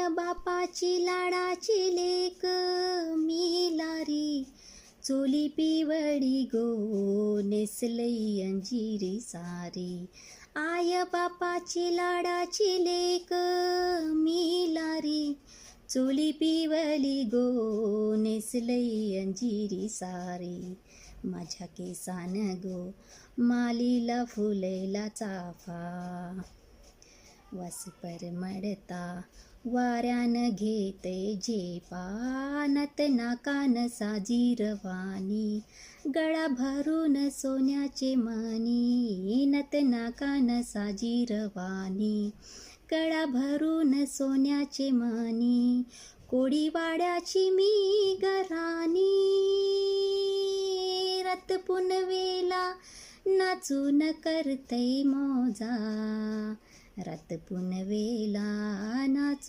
बापाची लाडाची लेक मी लारी, चोली पिवळी गो नेसलई अंजिरी सारी. आय बापाची लाडाची लेक मी लारी, चोली पिवळी गो नेसलई अंजिरी सारी. माझ्या केसान गो मालीला फुलेला चाफा, वास परमडता वाऱ्यान घेते झेपा. नथ नाकान साजीरवाणी, गळा भरून सोन्याचे मणी. नथ नाकान साजीरवाणी, गळा भरून सोन्याचे मणी. कोळीवाड्याची मी घराणी, रत पुनवेला नाचून करतै मोजा. रत पुनवेला नाचून